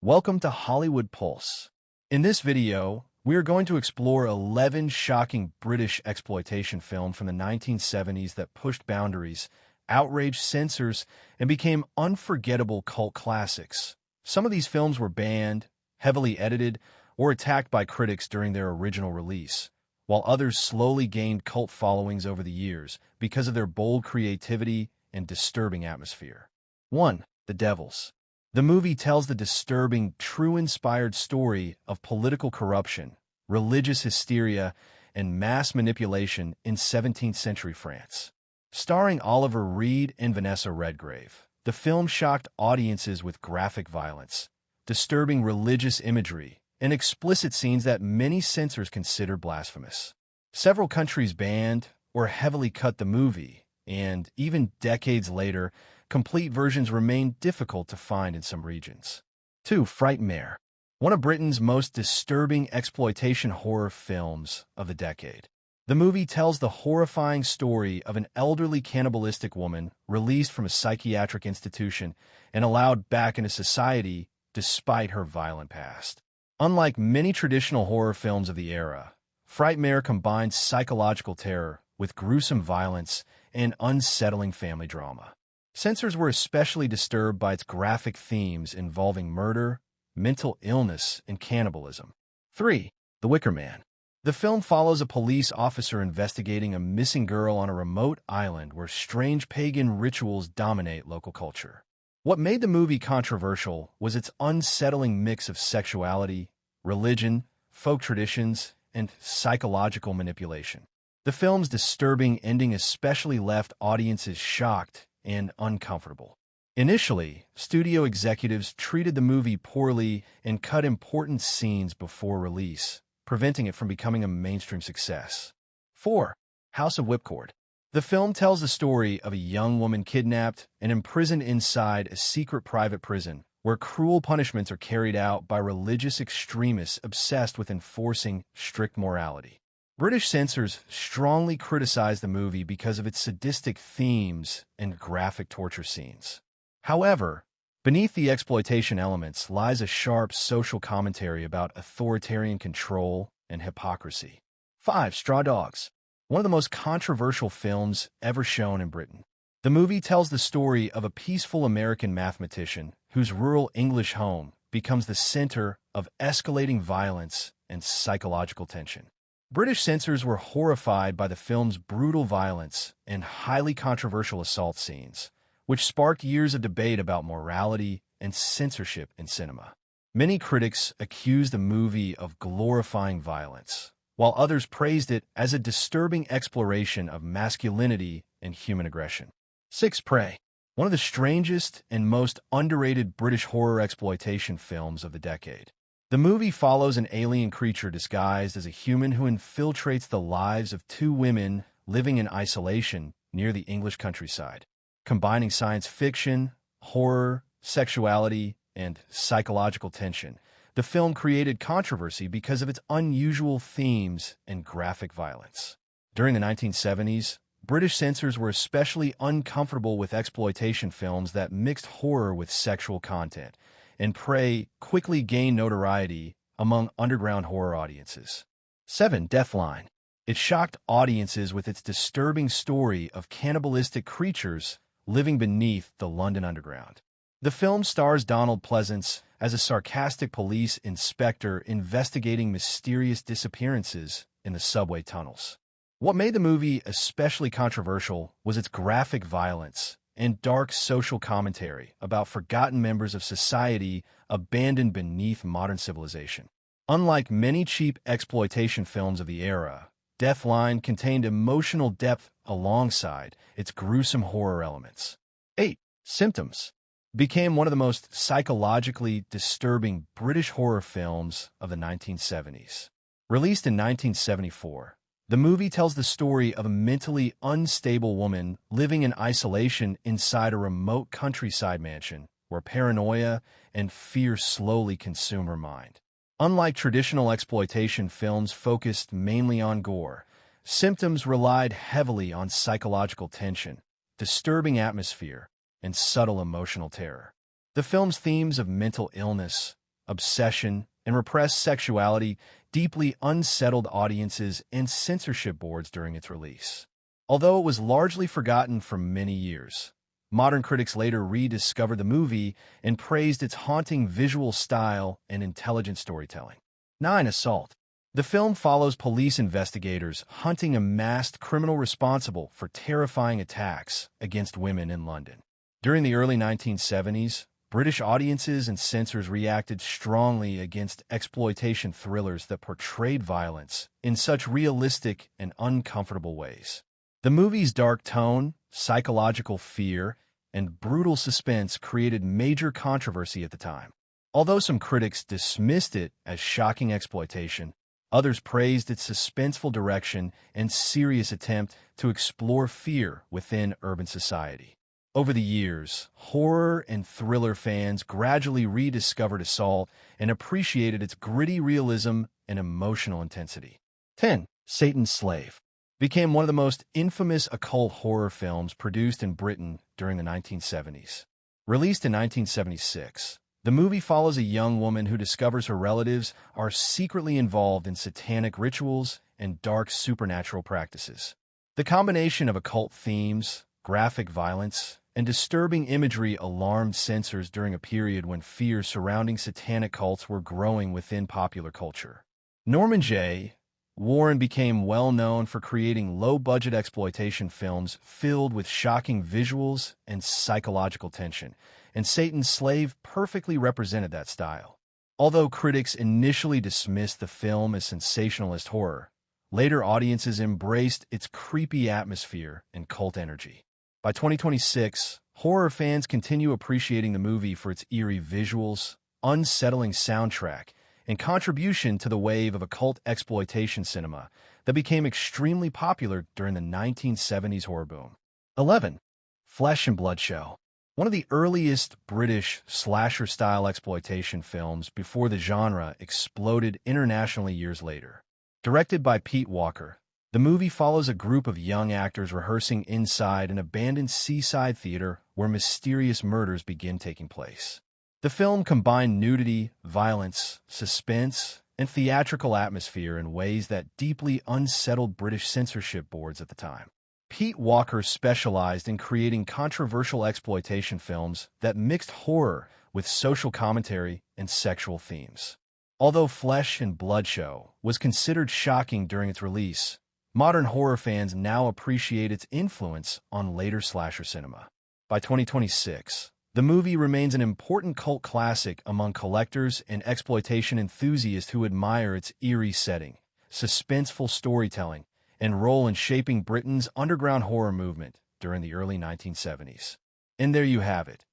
Welcome to Hollywood Pulse. In this video, we are going to explore 11 shocking British exploitation films from the 1970s that pushed boundaries, outraged censors, and became unforgettable cult classics. Some of these films were banned, heavily edited, or attacked by critics during their original release, while others slowly gained cult followings over the years because of their bold creativity and disturbing atmosphere. 1. The Devils. The movie tells the disturbing, true-inspired story of political corruption, religious hysteria, and mass manipulation in 17th-century France. Starring Oliver Reed and Vanessa Redgrave, the film shocked audiences with graphic violence, disturbing religious imagery, and explicit scenes that many censors consider blasphemous. Several countries banned or heavily cut the movie, and even decades later, complete versions remain difficult to find in some regions. 2. Frightmare. One of Britain's most disturbing exploitation horror films of the decade. The movie tells the horrifying story of an elderly cannibalistic woman released from a psychiatric institution and allowed back into society despite her violent past. Unlike many traditional horror films of the era, Frightmare combines psychological terror with gruesome violence and unsettling family drama. Censors were especially disturbed by its graphic themes involving murder, mental illness, and cannibalism. 3. The Wicker Man. The film follows a police officer investigating a missing girl on a remote island where strange pagan rituals dominate local culture. What made the movie controversial was its unsettling mix of sexuality, religion, folk traditions, and psychological manipulation. The film's disturbing ending especially left audiences shocked and uncomfortable. Initially, studio executives treated the movie poorly and cut important scenes before release, preventing it from becoming a mainstream success. 4. House of Whipcord. The film tells the story of a young woman kidnapped and imprisoned inside a secret private prison where cruel punishments are carried out by religious extremists obsessed with enforcing strict morality. British censors strongly criticized the movie because of its sadistic themes and graphic torture scenes. However, beneath the exploitation elements lies a sharp social commentary about authoritarian control and hypocrisy. 5. Straw Dogs. One of the most controversial films ever shown in Britain. The movie tells the story of a peaceful American mathematician whose rural English home becomes the center of escalating violence and psychological tension. British censors were horrified by the film's brutal violence and highly controversial assault scenes, which sparked years of debate about morality and censorship in cinema. Many critics accused the movie of glorifying violence, while others praised it as a disturbing exploration of masculinity and human aggression. 6. Prey. One of the strangest and most underrated British horror exploitation films of the decade. The movie follows an alien creature disguised as a human who infiltrates the lives of two women living in isolation near the English countryside. Combining science fiction, horror, sexuality, and psychological tension, the film created controversy because of its unusual themes and graphic violence. During the 1970s, British censors were especially uncomfortable with exploitation films that mixed horror with sexual content, and Prey quickly gained notoriety among underground horror audiences. 7. Deathline. It shocked audiences with its disturbing story of cannibalistic creatures living beneath the London Underground. The film stars Donald Pleasance as a sarcastic police inspector investigating mysterious disappearances in the subway tunnels. What made the movie especially controversial was its graphic violence and dark social commentary about forgotten members of society abandoned beneath modern civilization. Unlike many cheap exploitation films of the era, Deathline contained emotional depth alongside its gruesome horror elements. 8. Symptoms. Became one of the most psychologically disturbing British horror films of the 1970s. Released in 1974, the movie tells the story of a mentally unstable woman living in isolation inside a remote countryside mansion where paranoia and fear slowly consume her mind. Unlike traditional exploitation films focused mainly on gore, Symptoms relied heavily on psychological tension, disturbing atmosphere, and subtle emotional terror. The film's themes of mental illness, obsession, and repressed sexuality deeply unsettled audiences and censorship boards during its release. Although it was largely forgotten for many years, modern critics later rediscovered the movie and praised its haunting visual style and intelligent storytelling. 9. Assault. The film follows police investigators hunting a masked criminal responsible for terrifying attacks against women in London. During the early 1970s, British audiences and censors reacted strongly against exploitation thrillers that portrayed violence in such realistic and uncomfortable ways. The movie's dark tone, psychological fear, and brutal suspense created major controversy at the time. Although some critics dismissed it as shocking exploitation, others praised its suspenseful direction and serious attempt to explore fear within urban society. Over the years, horror and thriller fans gradually rediscovered Assault and appreciated its gritty realism and emotional intensity. 10. Satan's Slave became one of the most infamous occult horror films produced in Britain during the 1970s. Released in 1976, the movie follows a young woman who discovers her relatives are secretly involved in satanic rituals and dark supernatural practices. The combination of occult themes, graphic violence, and disturbing imagery alarmed censors during a period when fears surrounding satanic cults were growing within popular culture. Norman J. Warren became well known for creating low-budget exploitation films filled with shocking visuals and psychological tension, and Satan's Slave perfectly represented that style. Although critics initially dismissed the film as sensationalist horror, later audiences embraced its creepy atmosphere and cult energy. By 2026, horror fans continue appreciating the movie for its eerie visuals, unsettling soundtrack, and contribution to the wave of occult exploitation cinema that became extremely popular during the 1970s horror boom. 11. Flesh and Blood Show. One of the earliest British slasher-style exploitation films before the genre exploded internationally years later. Directed by Pete Walker, the movie follows a group of young actors rehearsing inside an abandoned seaside theater where mysterious murders begin taking place. The film combined nudity, violence, suspense, and theatrical atmosphere in ways that deeply unsettled British censorship boards at the time. Pete Walker specialized in creating controversial exploitation films that mixed horror with social commentary and sexual themes. Although Flesh and Blood Show was considered shocking during its release, modern horror fans now appreciate its influence on later slasher cinema. By 2026, the movie remains an important cult classic among collectors and exploitation enthusiasts who admire its eerie setting, suspenseful storytelling, and role in shaping Britain's underground horror movement during the early 1970s. And there you have it.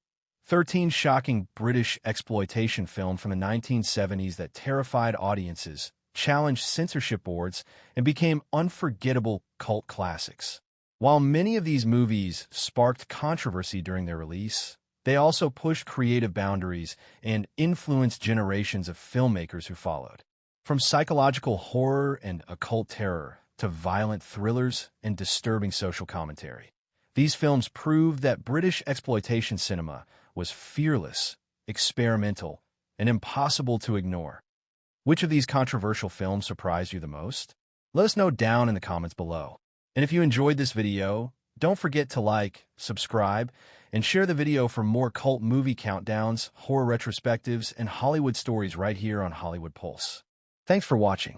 13 shocking British exploitation films from the 1970s that terrified audiences, challenged censorship boards, and became unforgettable cult classics. While many of these movies sparked controversy during their release, they also pushed creative boundaries and influenced generations of filmmakers who followed. From psychological horror and occult terror to violent thrillers and disturbing social commentary, these films proved that British exploitation cinema was fearless, experimental, and impossible to ignore. Which of these controversial films surprised you the most? Let us know down in the comments below. And if you enjoyed this video, don't forget to like, subscribe, and share the video for more cult movie countdowns, horror retrospectives, and Hollywood stories right here on Hollywood Pulse. Thanks for watching.